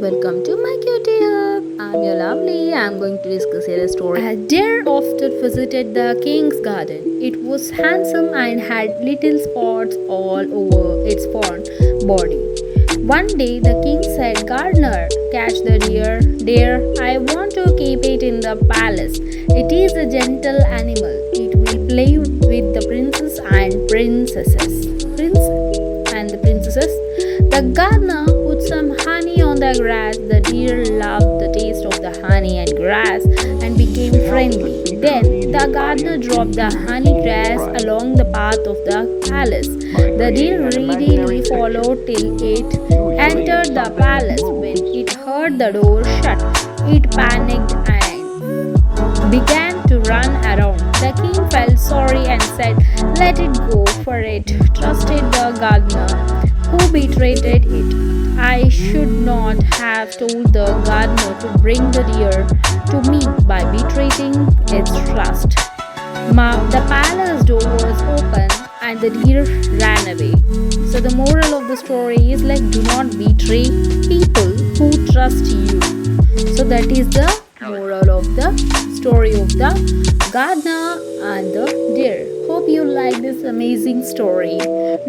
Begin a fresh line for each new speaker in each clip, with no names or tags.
welcome to my QTF. I'm your lovely. I'm going to discuss here a story. A deer often visited the king's garden. It was handsome and had little spots all over its fawn body. One day the king said, Gardener, catch the deer. Deer, I want to keep it in the palace. It is a gentle animal. It will play with the princes and princesses. The gardener put some honey on the grass. The deer loved the taste of the honey and grass and became friendly. Then the gardener dropped the honey grass along the path of the palace. The deer readily followed till it entered the palace. When it heard the door shut, it panicked and began to run around. The king felt sorry and said, Let it go, for it trusted the gardener who betrayed it. I should not have told the gardener to bring the deer to me by betraying its trust. The palace door was open and the deer ran away. So the moral of the story is like do not betray people who trust you. So that is the moral of the story of the gardener and the deer. Hope you like this amazing story.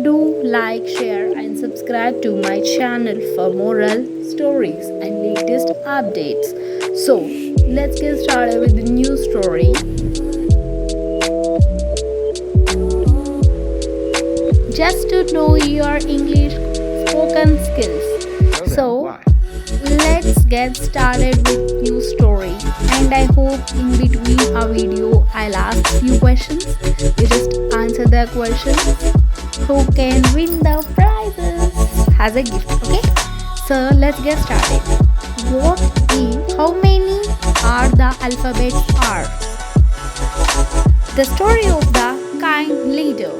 Do like, share, and subscribe to my channel for moral stories and latest updates. So, let's get started with the new story. Just to know your English spoken skills. So, let's get started with new story. And I hope in between a video I'll ask you questions. You just answer the questions. Who can win the prizes as a gift? Okay. So let's get started. How many are the alphabets are? The story of the kind leader.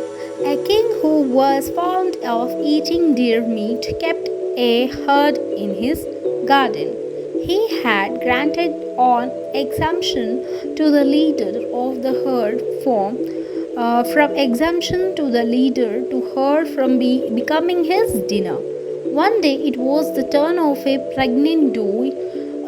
A king who was fond of eating deer meat kept a herd in his garden. He had granted an exemption to the leader of the herd from exemption to the leader to herd from becoming his dinner. One day it was the turn of a pregnant doe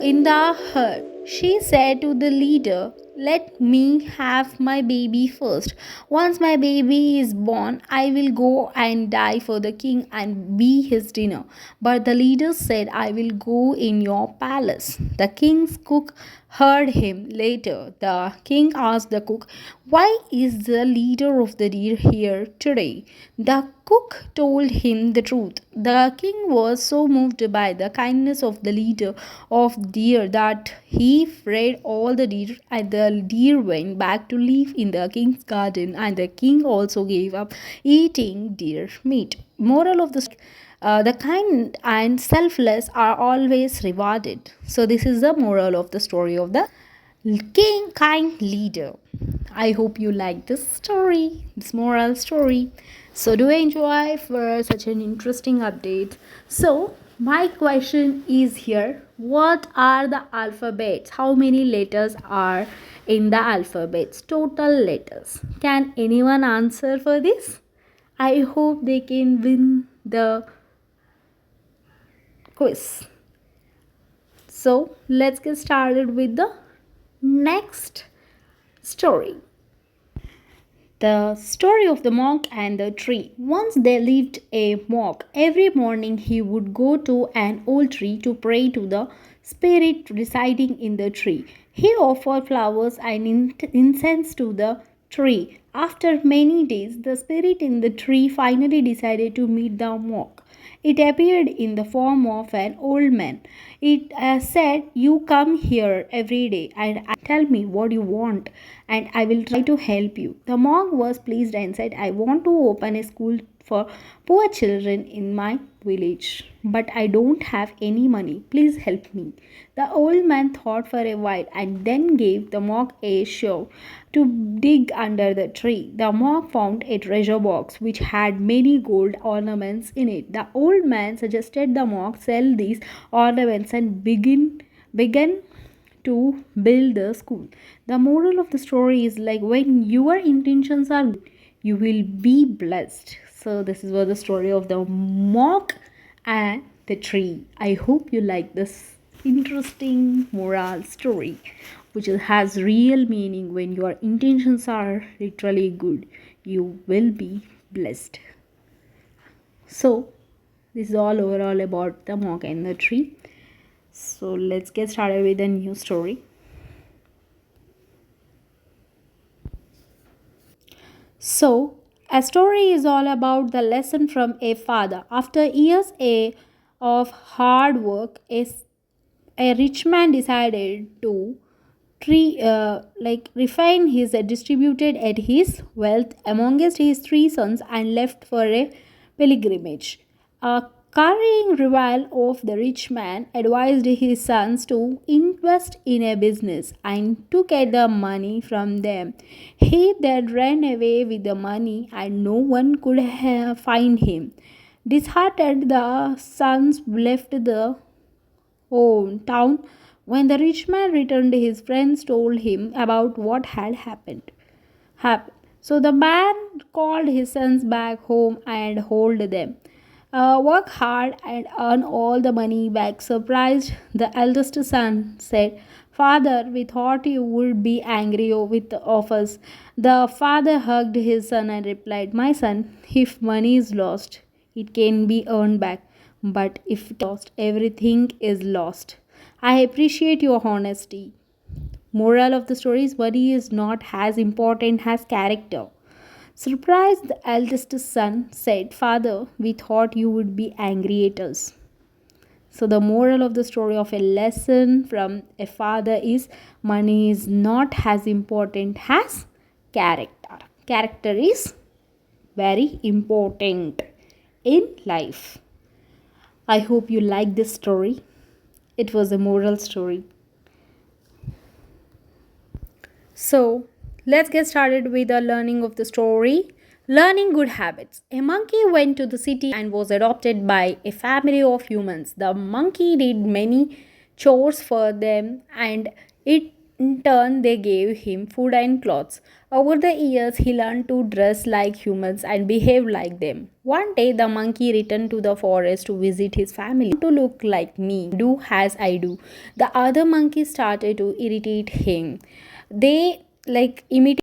in the herd. She said to the leader, Let me have my baby first. Once my baby is born, I will go and die for the king and be his dinner. But the leader said, I will go in your palace. The king's cook heard him. Later, the king asked the cook, Why is the leader of the deer here today? The cook told him the truth. The king was so moved by the kindness of the leader of deer that he freed all the deer, and the deer went back to live in the king's garden, and the king also gave up eating deer meat. Moral of the story. The kind and selfless are always rewarded. So this is the moral of the story of the king kind leader. I hope you like this story, this moral story. So do enjoy for such an interesting update. So my question is here, what are the alphabets? How many letters are in the alphabets? Total letters. Can anyone answer for this? I hope they can win the quiz. So let's get started with the next story. The story of the monk and the tree. Once there lived a monk. Every morning he would go to an old tree to pray to the spirit residing in the tree. He offered flowers and incense to the tree. After many days, the spirit in the tree finally decided to meet the monk. It appeared in the form of an old man. It said, You come here every day and tell me what you want, and I will try to help you. The monk was pleased and said, I want to open a school for poor children in my village, but I don't have any money. Please help me. The old man thought for a while and then gave the monk a shovel to dig under the tree. The monk found a treasure box which had many gold ornaments in it. The old man suggested the monk sell these ornaments and began to build the school. The moral of the story is like when your intentions are good, you will be blessed. So this is what the story of the monk and the tree. I hope you like this interesting moral story, which has real meaning. When your intentions are literally good, you will be blessed. So, this is all overall about the monk and the tree. So, let's get started with a new story. So, a story is all about the lesson from a father. After years of hard work, a rich man decided to refine his distributed at his wealth amongst his three sons and left for a pilgrimage. A carrying rival of the rich man advised his sons to invest in a business and to get the money from them. He then ran away with the money and no one could find him. Disheartened, the sons left the town. When the rich man returned, his friends told him about what had happened. So the man called his sons back home and told them, work hard and earn all the money back. Surprised, the eldest son said, Father, we thought you would be angry with of us. The father hugged his son and replied, My son, if money is lost, it can be earned back. But if lost, everything is lost. I appreciate your honesty. Moral of the story is money is not as important as character. Surprised, the eldest son said, Father, we thought you would be angry at us. So, the moral of the story of a lesson from a father is money is not as important as character. Character is very important in life. I hope you like this story. It was a moral story. So, let's get started with the learning of the story. Learning good habits. A monkey went to the city and was adopted by a family of humans. The monkey did many chores for them and in turn they gave him food and clothes. Over the years, he learned to dress like humans and behave like them. One day, the monkey returned to the forest to visit his family. To look like me, do as I do. The other monkeys started to irritate him. They imitate